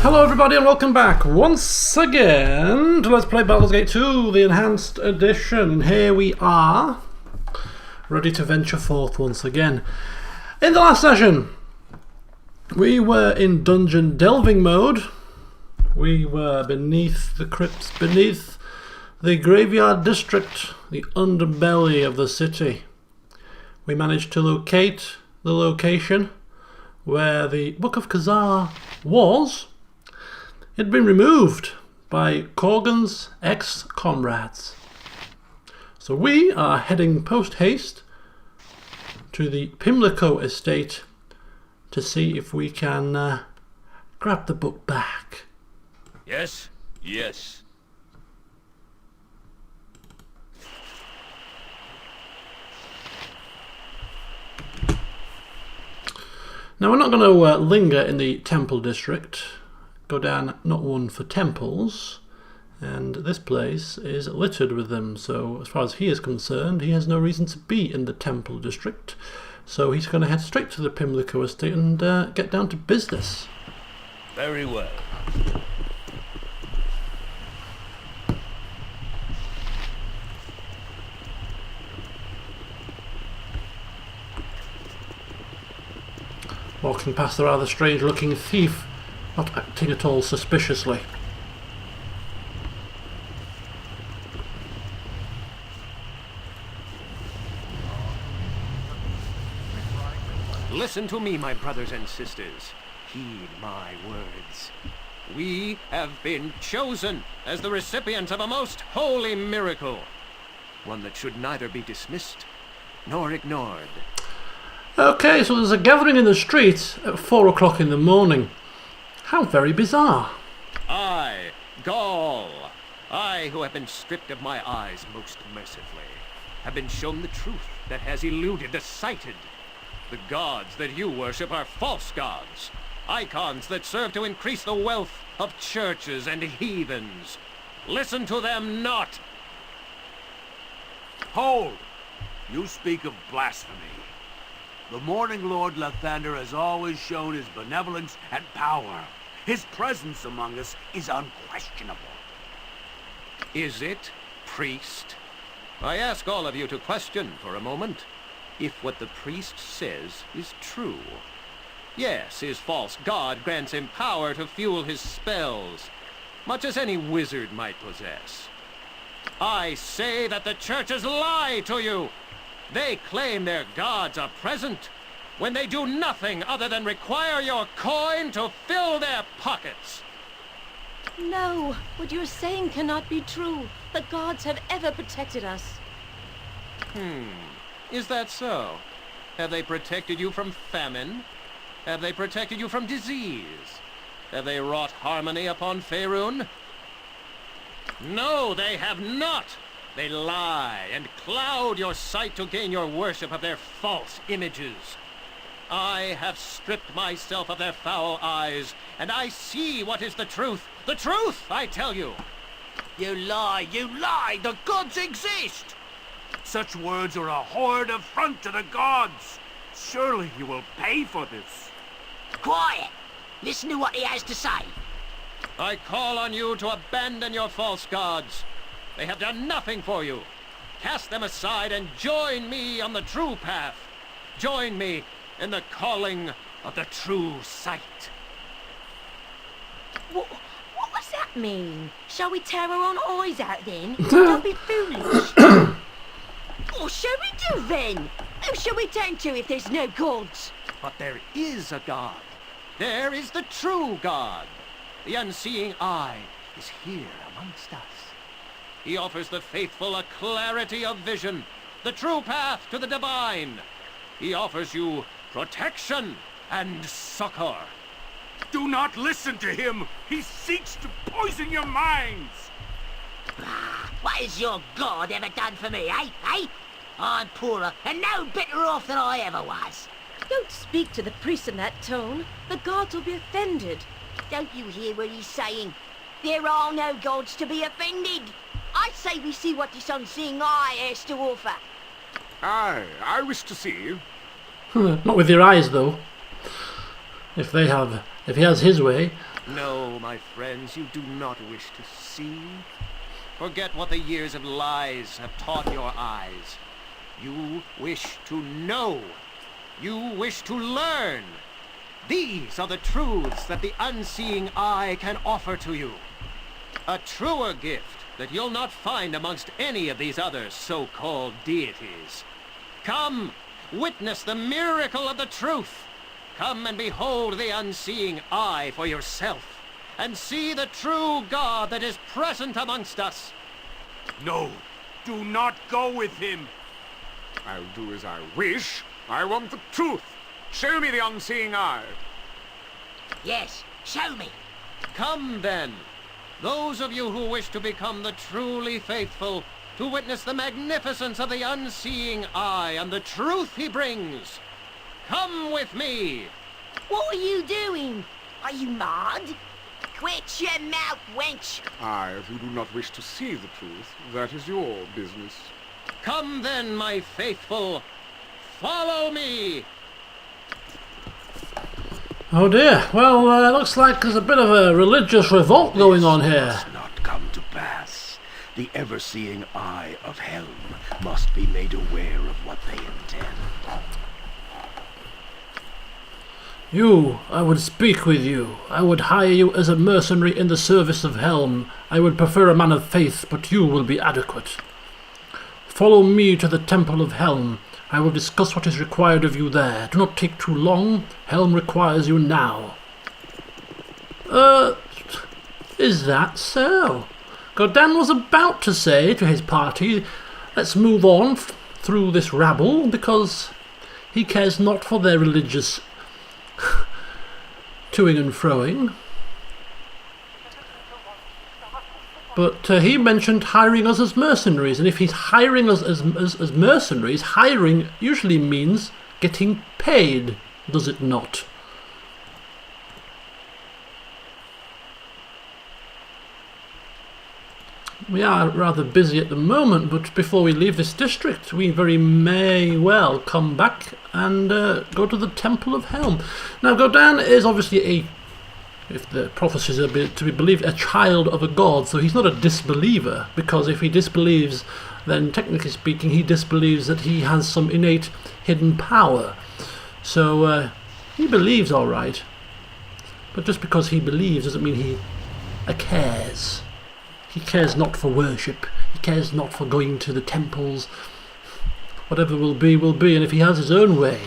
Hello everybody and welcome back once again to Let's Play Baldur's Gate 2, the Enhanced Edition. Here we are, ready to venture forth once again. In the last session, we were in dungeon delving mode. We were beneath the crypts, beneath the graveyard district, the underbelly of the city. We managed to locate the location where the Book of Kazar was. It had been removed by Korgan's ex-comrades. So we are heading post-haste to the Pimlico estate to see if we can grab the book back. Yes, yes. Now we're not going to linger in the temple district. Godan not one for temples, and this place is littered with them, so as far as he is concerned, he has no reason to be in the temple district. So he's going to head straight to the Pimlico estate and get down to business. Very well. Walking past the rather strange looking thief, not acting at all suspiciously. Listen to me, my brothers and sisters. Heed my words. We have been chosen as the recipients of a most holy miracle. One that should neither be dismissed nor ignored. Okay, so there's a gathering in the street at 4 o'clock in the morning. How very bizarre. I, Gaul, I who have been stripped of my eyes most mercifully, have been shown the truth that has eluded the sighted. The gods that you worship are false gods, icons that serve to increase the wealth of churches and heathens. Listen to them not. Hold! You speak of blasphemy. The Morning Lord Lathander has always shown his benevolence and power. His presence among us is unquestionable. Is it, priest? I ask all of you to question for a moment if what the priest says is true. Yes, his false god grants him power to fuel his spells, much as any wizard might possess. I say that the churches lie to you. They claim their gods are present when they do nothing other than require your coin to fill their pockets. No, what you're saying cannot be true. The gods have ever protected us. Is that so? Have they protected you from famine? Have they protected you from disease? Have they wrought harmony upon Faerun? No, they have not! They lie and cloud your sight to gain your worship of their false images. I have stripped myself of their foul eyes, and I see what is the truth. The truth, I tell you! You lie! You lie! The gods exist! Such words are a horrid affront to the gods! Surely you will pay for this. Quiet! Listen to what he has to say. I call on you to abandon your false gods. They have done nothing for you. Cast them aside and join me on the true path. Join me in the calling of the true sight. What does that mean? Shall we tear our own eyes out then? Don't be foolish. What shall we do then? Who shall we turn to if there's no gods? But there is a God. There is the true God. The unseeing eye is here amongst us. He offers the faithful a clarity of vision, the true path to the divine. He offers you protection and succor. Do not listen to him! He seeks to poison your minds! What has your God ever done for me, eh? Eh? I'm poorer and no better off than I ever was. Don't speak to the priest in that tone. The gods will be offended. Don't you hear what he's saying? There are no gods to be offended. I say we see what this unseeing eye has to offer. Aye, I wish to see. Not with your eyes, though. If he has his way, No, my friends, you do not wish to see. Forget what the years of lies have taught your eyes. You wish to know. You wish to learn. These are the truths that the unseeing eye can offer to you. A truer gift that you'll not find amongst any of these other so-called deities. Come, witness the miracle of the truth. Come and behold the unseeing eye for yourself, and see the true God that is present amongst us. No, do not go with him. I'll do as I wish. I want the truth. Show me the unseeing eye. Yes, show me. Come then, those of you who wish to become the truly faithful, to witness the magnificence of the unseeing eye and the truth he brings. Come with me. What are you doing? Are you mad? Quit your mouth, wench. Aye, if you do not wish to see the truth, that is your business. Come then, my faithful. Follow me. Oh dear. Well, looks like there's a bit of a religious revolt going on here. Must not come to pass. The ever-seeing eye of Helm must be made aware of what they intend. You, I would speak with you. I would hire you as a mercenary in the service of Helm. I would prefer a man of faith, but you will be adequate. Follow me to the Temple of Helm. I will discuss what is required of you there. Do not take too long. Helm requires you now. Is that so? Godan was about to say to his party, let's move on through this rabble, because he cares not for their religious toing and froing. But he mentioned hiring us as mercenaries, and if he's hiring us as mercenaries, hiring usually means getting paid, does it not? We are rather busy at the moment, but before we leave this district, we very may well come back and go to the Temple of Helm. Now, Godan is obviously if the prophecies are to be believed, a child of a god, so he's not a disbeliever, because if he disbelieves, then technically speaking, he disbelieves that he has some innate hidden power. So he believes all right, but just because he believes doesn't mean he cares. He cares not for worship, he cares not for going to the temples. Whatever will be, and if he has his own way,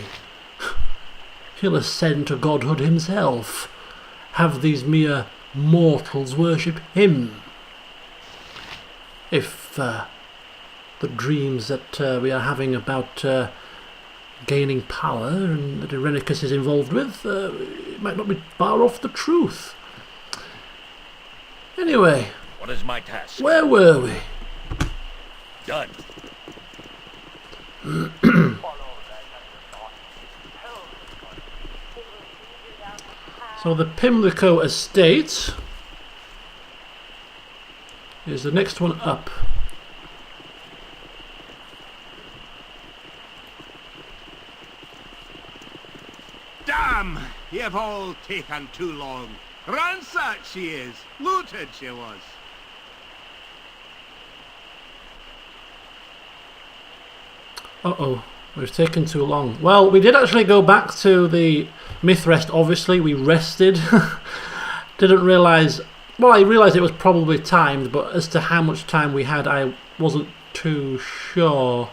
he'll ascend to godhood himself. Have these mere mortals worship him. If the dreams that we are having about gaining power and that Irenicus is involved with, it might not be far off the truth. Anyway, What is my task? where were we? Done. So the Pimlico estate is the next one up. Damn! You've all taken too long. Ransacked she is. Looted she was. Uh-oh, we've taken too long. Well, we did actually go back to the myth rest, obviously. We rested. Didn't realise... Well, I realised it was probably timed, but as to how much time we had, I wasn't too sure.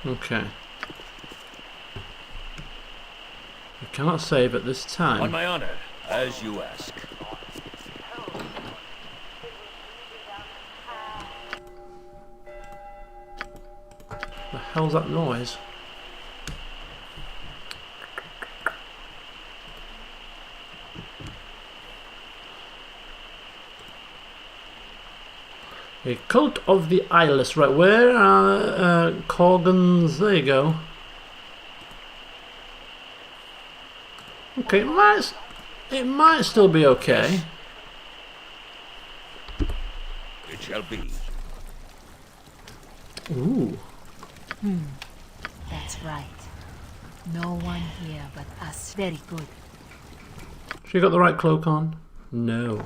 Okay. I cannot save at this time. On my honor, as you ask. The hell's that noise? A cult of the eyeless. Right, where are Korgans? There you go. Okay, it might still be okay. It shall be. Ooh. That's right. No one here but us. Very good. She got the right cloak on? No.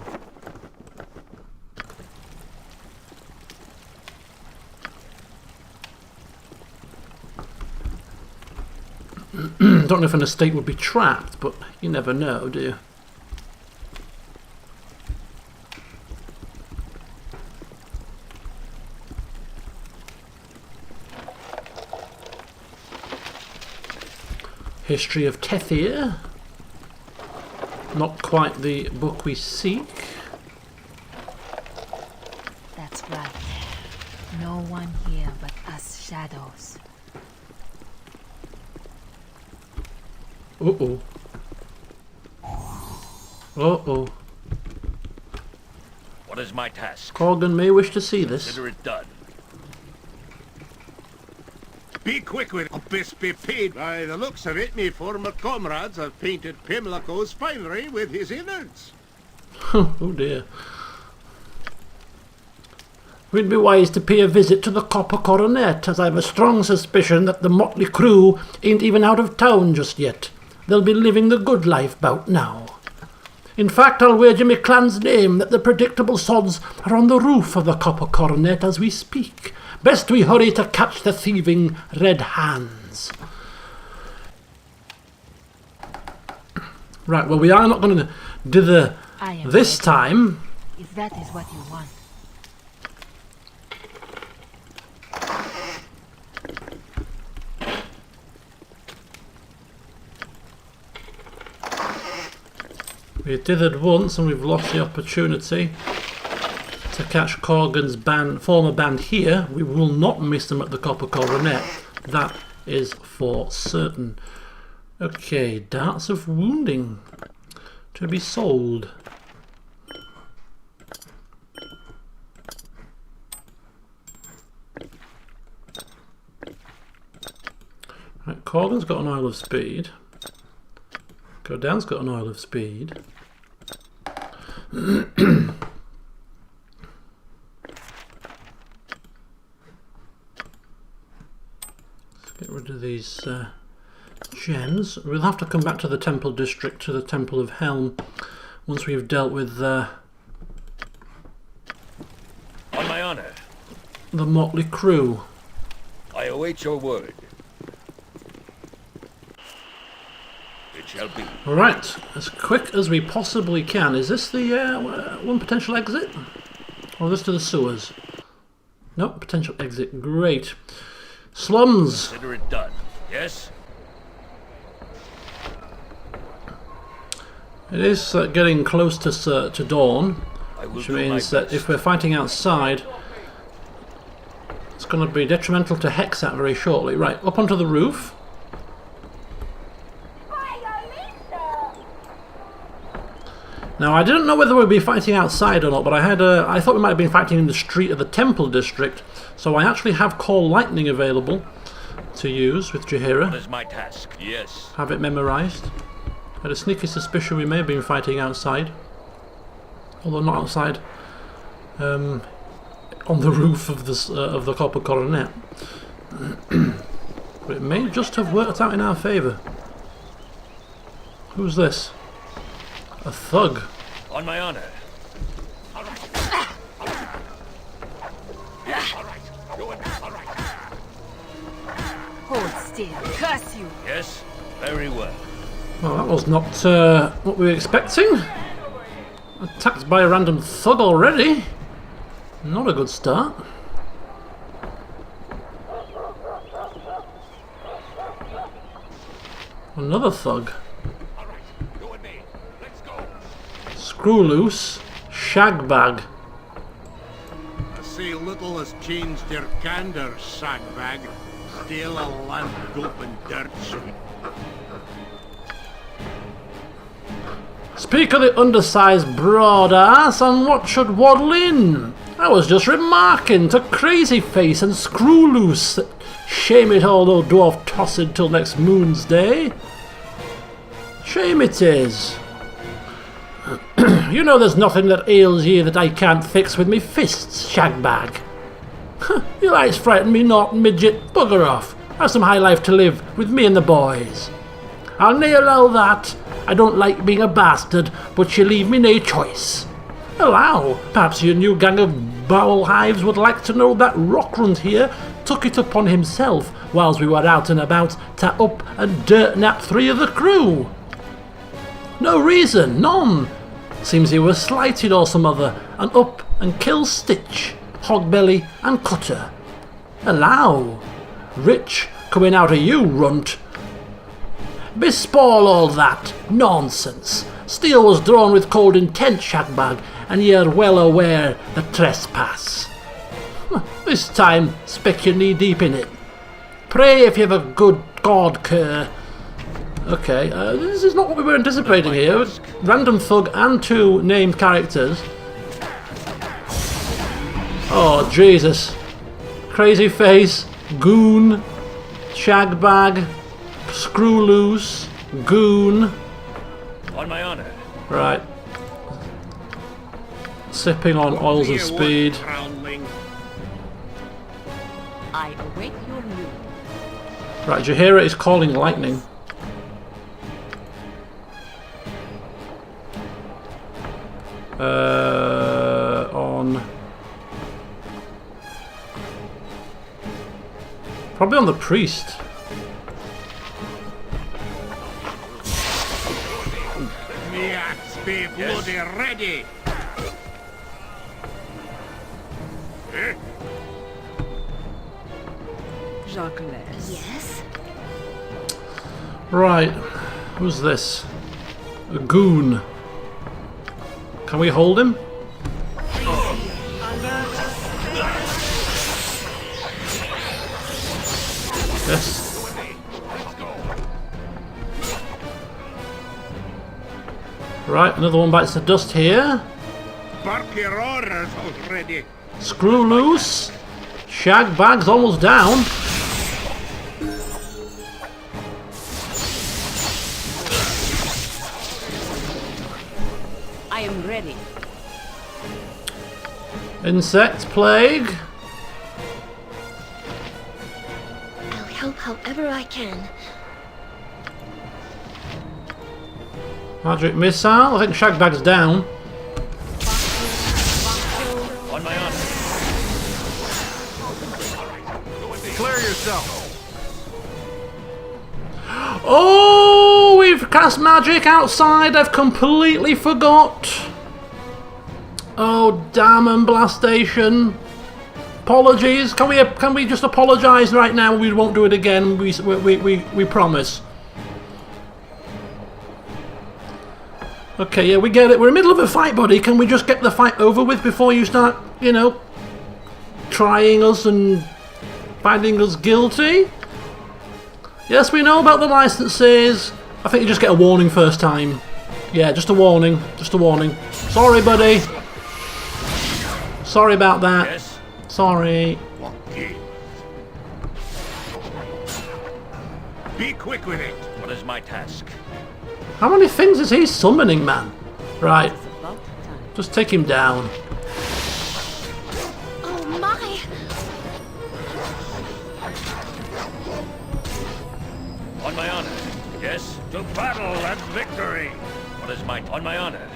Don't know if an estate would be trapped, but you never know, do you? History of Tethir. Not quite the book we seek. That's right. No one here but us shadows. Uh-oh. Uh-oh. What is my task? Korgan may wish to see this. Consider it done. Be quick with it, or best be paid. By the looks of it, me former comrades have painted Pimlico's finery with his innards. Oh dear. We'd be wise to pay a visit to the Copper Coronet, as I've a strong suspicion that the motley crew ain't even out of town just yet. They'll be living the good life bout now. In fact, I'll wager me clan's name that the predictable sods are on the roof of the Copper Coronet as we speak. Best we hurry to catch the thieving red hands. Right, well, we are not going to do the this time. If that is what you want. We did it once and we've lost the opportunity to catch Korgan's former band here. We will not miss them at the Copper Coronet. That is for certain. Okay, darts of wounding to be sold. Right, Korgan's got an oil of speed. Godan's got an oil of speed. Let's get rid of these gems. We'll have to come back to the Temple District, to the Temple of Helm, once we've dealt with On my honor. the motley crew. I await your word. It shall be. Right, as quick as we possibly can. Is this the one potential exit? Or this to the sewers? Nope, potential exit. Great. Slums. Consider it done. Yes? It is getting close to dawn, I will which do my means that best. if we're fighting outside, it's going to be detrimental to Hexat very shortly. Right, up onto the roof. Now, I didn't know whether we'd be fighting outside or not, but I thought we might have been fighting in the street of the Temple District, so I actually have Call Lightning available to use with Jaheira. What is my task? Yes. Have it memorised. I had a sneaky suspicion we may have been fighting outside, although not outside, on the roof of the Copper Coronet. But it may just have worked out in our favour. Who's this? A thug. On my honor. Hold still. Curse you. Yes? Very well. Well, that was not what we were expecting. Attacked by a random thug already. Not a good start. Another thug. Screw loose. Shag bag. I see little has changed your candor, sagbag. Still a lamp gulping dirt sweet. Speak of the undersized broad ass and what should waddle in. I was just remarking to Crazy Face and Screw Loose that shame it all though dwarf tossed till next moon's day. Shame it is. You know there's nothing that ails ye that I can't fix with me fists, shagbag. You likes frighten me not, midget. Bugger off. Have some high life to live with me and the boys. I'll nae allow that. I don't like being a bastard, but you leave me nae choice. Allow, perhaps your new gang of bowel hives would like to know that Rockrunt here took it upon himself whilst we were out and about to up and dirt nap 3 of the crew. No reason, none. Seems he was slighted or some other, and up and kill Stitch, Hogbelly and Cutter. Allow, rich coming out of you, runt. Bespoil all that nonsense. Steel was drawn with cold intent, shagbag, and ye are well aware the trespass. This time, spec your knee deep in it. Pray if you've a good god cur. Okay, this is not what we were anticipating here. Random thug and 2 named characters. Oh, Jesus. Crazy face, goon, shagbag, screw loose, goon. On my honor. Right. Sipping on oils of speed. I await your move. Right, Jahira is calling lightning. On... Probably on the priest. Me axe be bloody ready. Jacques. Yes? Right, who's this? A goon. Can we hold him? Yes. Right, another one bites the dust here. Bark your orders already. Screw loose. Shagbag's almost down. I am ready. Insect plague. I'll help however I can. Magic missile. I think Shagbag's down. On my honor. Declare yourself. Oh, we've cast magic outside. I've completely forgot. Oh, damn emblastation. Apologies. Can we just apologise right now? We won't do it again. We promise. Okay, yeah, we get it. We're in the middle of a fight, buddy. Can we just get the fight over with before you start, you know, trying us and finding us guilty? Yes, we know about the licenses. I think you just get a warning first time. Yeah, just a warning. Just a warning. Sorry, buddy. Sorry about that. Yes. Sorry. Be quick with it. What is my task? How many things is he summoning, man? Right. It's about time. Just take him down. Oh my! On my honor. Yes. To battle and victory. What is my... On my honor.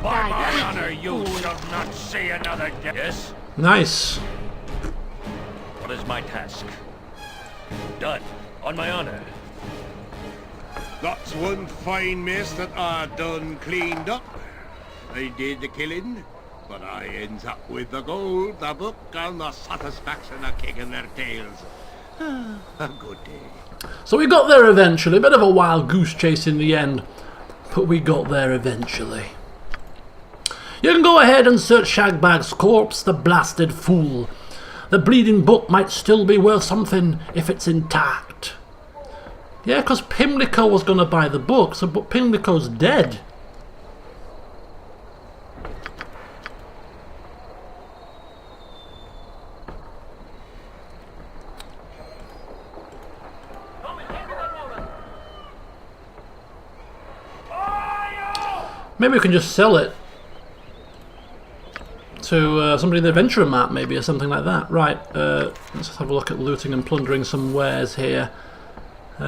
By my honor, you shall not see another day. Yes. Nice. What is my task? Done. On my honor. That's one fine mess that I done cleaned up. I did the killing, but I ends up with the gold, the book, and the satisfaction of kicking their tails. A good day. So we got there eventually. A bit of a wild goose chase in the end, but we got there eventually. You can go ahead and search Shagbag's corpse, the blasted fool. The bleeding book might still be worth something if it's intact. Yeah, because Pimlico was going to buy the book, but Pimlico's dead. Maybe we can just sell it to somebody in the adventurer map, maybe, or something like that. Right, let's have a look at looting and plundering some wares here. I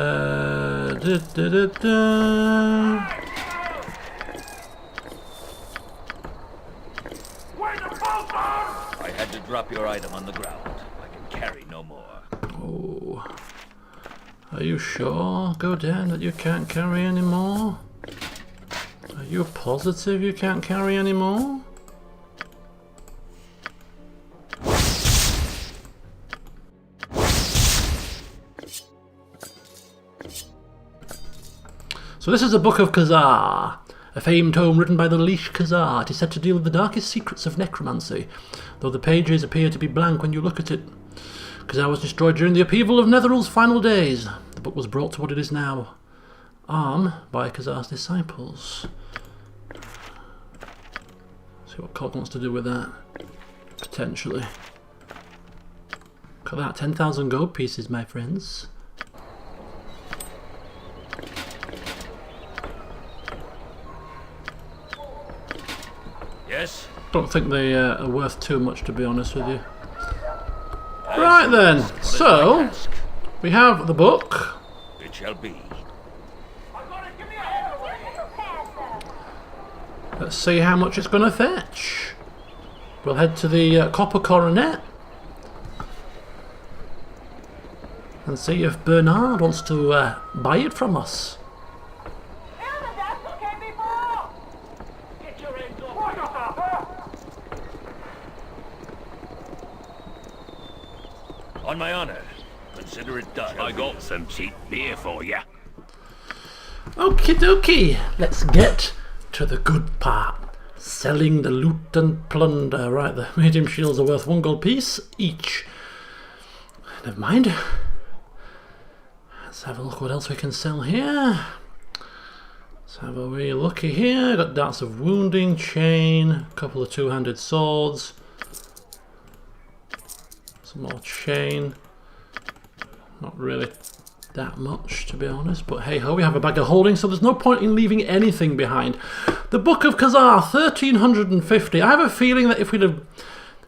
had to drop your item on the ground. I can carry no more. Oh. Are you sure, Godan, that you can't carry any more? Are you positive you can't carry any more? So this is the Book of Khazar, a famed tome written by the Leash Khazar. It is said to deal with the darkest secrets of necromancy, though the pages appear to be blank when you look at it. Khazar was destroyed during the upheaval of Netheral's final days. The book was brought to what it is now. By Khazar's disciples. See what Korgan wants to do with that. Potentially. Look at that, 10,000 gold pieces, my friends. Yes? Don't think they are worth too much, to be honest with you. Right then, so we have the book. It shall be. Let's see how much it's going to fetch. We'll head to the Copper Coronet and see if Bernard wants to buy it from us. On my honor, consider it done. I got some cheap beer for ya. Okie dokie, let's get to the good part. Selling the loot and plunder. Right, the medium shields are worth 1 gold piece each. Never mind. Let's have a look what else we can sell here. Let's have a wee looky here. Got darts of wounding, chain, a couple of two-handed swords. Some more chain. Not really that much, to be honest, but hey ho, we have a bag of holding, so there's no point in leaving anything behind. The Book of Khazar, 1350. I have a feeling that if we'd have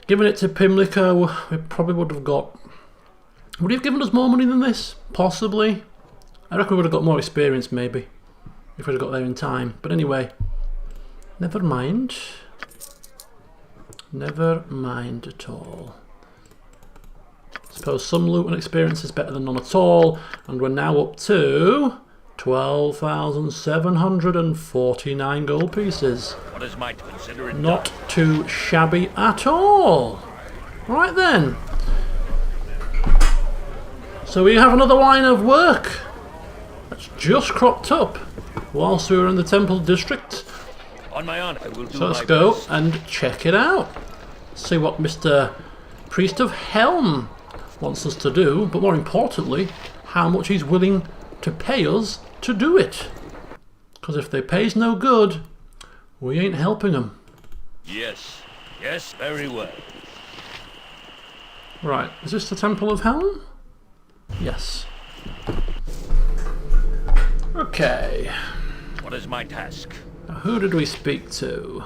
given it to Pimlico, we probably would have got... Would he have given us more money than this? Possibly. I reckon we would have got more experience, maybe, if we'd have got there in time. But anyway, never mind. Never mind at all. Suppose some loot and experience is better than none at all, and we're now up to 12,749 gold pieces. What is mine to consider it Not done? too shabby at all. Right then. So we have another line of work that's just cropped up whilst we were in the Temple District. On my honor, I will do So let's my go best. and check it out. See what Mr. Priest of Helm wants us to do, but more importantly, how much he's willing to pay us to do it. Because if they pay's no good, we ain't helping them. Yes, yes, very well. Right, is this the Temple of Helm? Yes. Okay. What is my task? Now who did we speak to?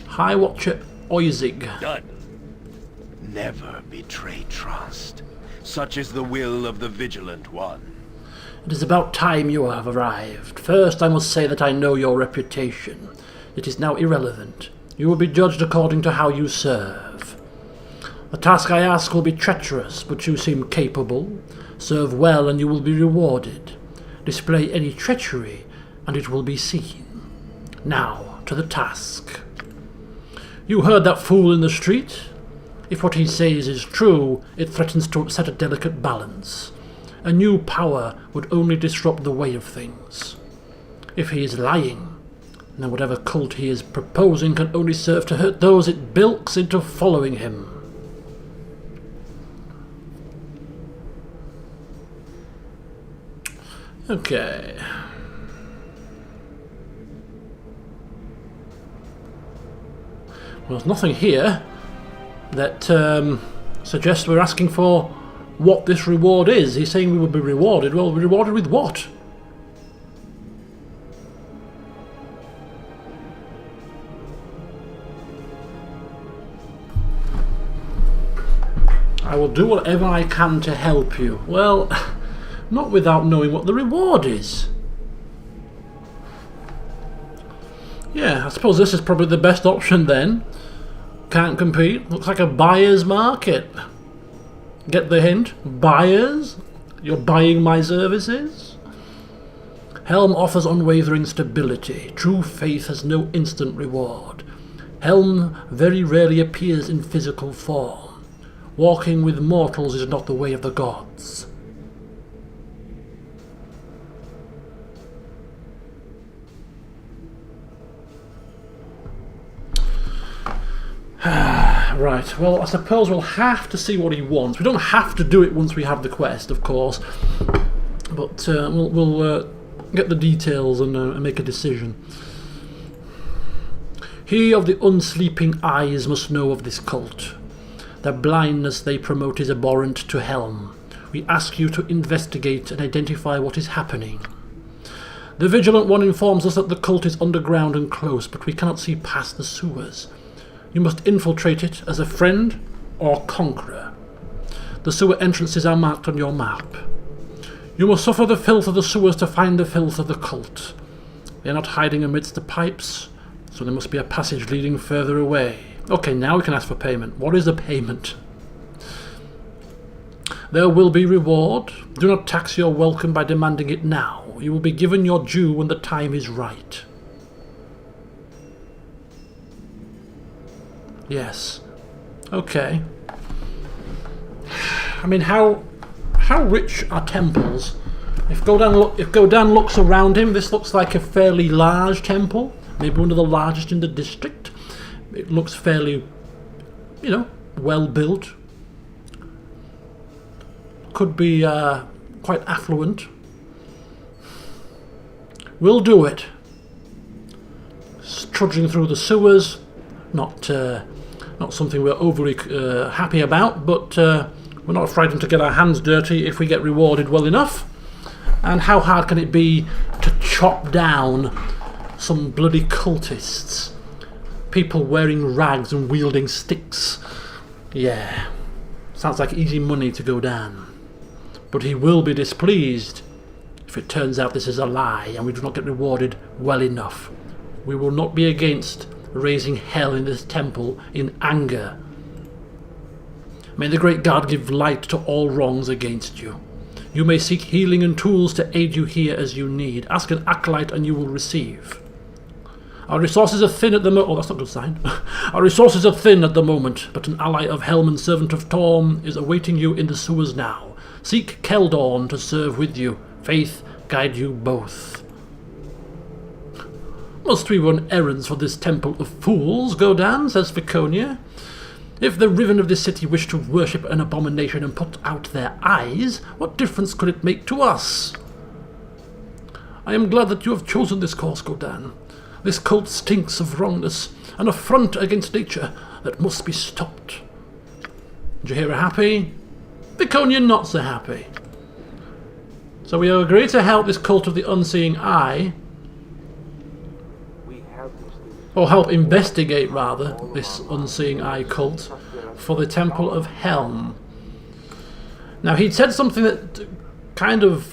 High Watcher Oizig. Done. Never betray trust. Such is the will of the Vigilant One. It is about time you have arrived. First, I must say that I know your reputation. It is now irrelevant. You will be judged according to how you serve. The task I ask will be treacherous, but you seem capable. Serve well and you will be rewarded. Display any treachery and it will be seen. Now, to the task. You heard that fool in the street? If what he says is true, it threatens to upset a delicate balance. A new power would only disrupt the way of things. If he is lying, then whatever cult he is proposing can only serve to hurt those it bilks into following him. Okay. Well, there's nothing here that suggests we're asking for what this reward is. He's saying we will be rewarded. Well, rewarded with what? I will do whatever I can to help you. Well, not without knowing what the reward is. Yeah, I suppose this is probably the best option then. Can't compete. Looks like a buyer's market. Get the hint? Buyers? You're buying my services? Helm offers unwavering stability. True faith has no instant reward. Helm very rarely appears in physical form. Walking with mortals is not the way of the gods. Right, well, I suppose we'll have to see what he wants. We don't have to do it once we have the quest, of course, but we'll get the details and make a decision. He of the unsleeping eyes must know of this cult. The blindness they promote is abhorrent to Helm. We ask you to investigate and identify what is happening. The Vigilant One informs us that the cult is underground and close, but we cannot see past the sewers. You must infiltrate it as a friend or conqueror. The sewer entrances are marked on your map. You must suffer the filth of the sewers to find the filth of the cult. They are not hiding amidst the pipes, so there must be a passage leading further away. Okay, now we can ask for payment. What is the payment? There will be reward. Do not tax your welcome by demanding it now. You will be given your due when the time is right. Yes. Okay. I mean, how rich are temples? If Godan looks around him, this looks like a fairly large temple, maybe one of the largest in the district. It looks fairly, well built. Could be quite affluent. We'll do it. Trudging through the sewers, not something we're overly happy about, but we're not frightened to get our hands dirty if we get rewarded well enough. And how hard can it be to chop down some bloody cultists? People wearing rags and wielding sticks. Yeah, sounds like easy money to go down. But he will be displeased if it turns out this is a lie and we do not get rewarded well enough. We will not be against raising hell in this temple in anger. May the great God give light to all wrongs against you. You may seek healing and tools to aid you here as you need. Ask an acolyte and you will receive. Our resources are thin at the moment. Oh, that's not a good sign. Our resources are thin at the moment, but an ally of Helm and servant of Torm is awaiting you in the sewers now. Seek Keldorn to serve with you. Faith guide you both. Must we run errands for this temple of fools, Godan, says Viconia. If the Riven of this city wish to worship an abomination and put out their eyes, what difference could it make to us? I am glad that you have chosen this course, Godan. This cult stinks of wrongness, an affront against nature that must be stopped. Did you hear her happy? Viconia not so happy. So we agree to help this cult of the unseeing eye, or help investigate, rather, this unseeing eye cult for the Temple of Helm. Now, he'd said something that kind of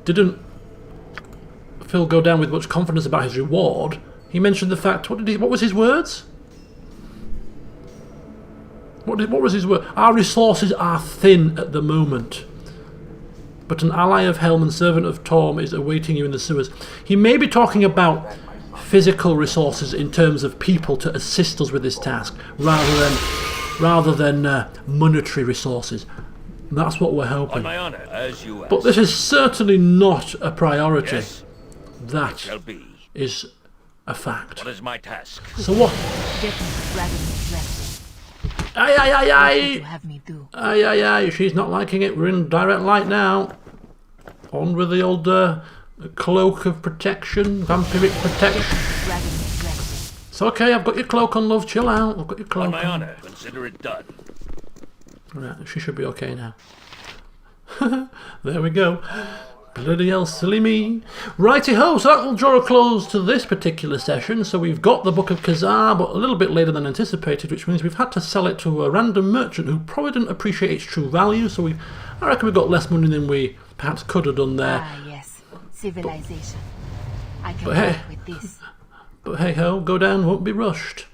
didn't go down with much confidence about his reward. He mentioned the fact, what was his words? What was his word? Our resources are thin at the moment, but an ally of Helm and servant of Torm is awaiting you in the sewers. He may be talking about physical resources in terms of people to assist us with this task, rather than monetary resources. That's what we're hoping. On my honor, as you asked. But this is certainly not a priority. Yes, that it shall be. is a fact. What is my task? So what? Get me dragon dress. Aye, aye, aye, What aye. did you have me do? Aye, aye, aye. She's not liking it. We're in direct light now. On with the old cloak of protection, vampiric protection. Dragon dress. It's okay, I've got your cloak on, love. Chill out. I've got your cloak On my on. honor, consider it done. Right, she should be okay now. There we go. Bloody hell, silly me. Righty-ho, so that will draw a close to this particular session. So we've got the Book of Khazar, but a little bit later than anticipated, which means we've had to sell it to a random merchant who probably didn't appreciate its true value. So I reckon we got less money than we perhaps could have done there. Ah, yes. Civilization. I can But hey. work with this. But hey-ho, Godan won't be rushed.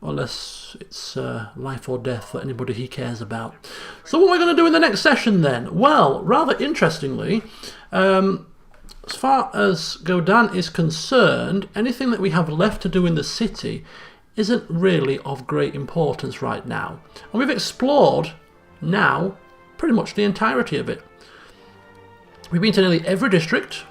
Unless it's life or death for anybody he cares about. So what are we going to do in the next session then? Well, rather interestingly, as far as Godan is concerned, anything that we have left to do in the city isn't really of great importance right now. And we've explored now pretty much the entirety of it. We've been to nearly every district.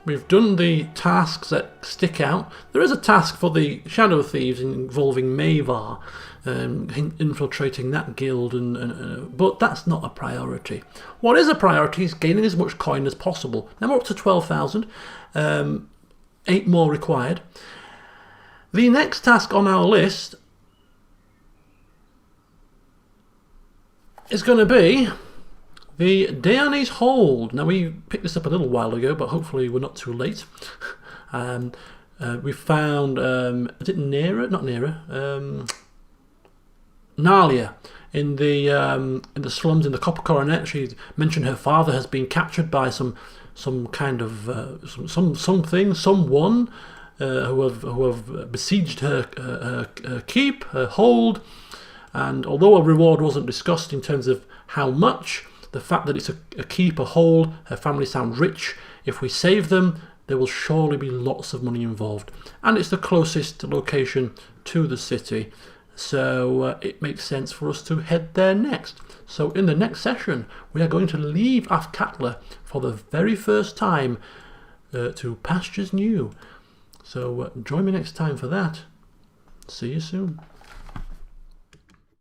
We've done the tasks that stick out. There is a task for the Shadow Thieves involving Mavar, infiltrating that guild, but that's not a priority. What is a priority is gaining as much coin as possible. Now we're up to 12,000, 8 more required. The next task on our list is going to be the Dayanis Hold. Now we picked this up a little while ago, but hopefully we're not too late. We found, is it Nera? Not Nera. Nalia in the slums in the Copper Coronet. She mentioned her father has been captured by some kind of someone who have besieged her keep, her hold. And although a reward wasn't discussed in terms of how much, the fact that it's a keep, a hold, her family sound rich. If we save them, there will surely be lots of money involved. And it's the closest location to the city, so it makes sense for us to head there next. So in the next session, we are going to leave Afkatla for the very first time to pastures new. So join me next time for that. See you soon.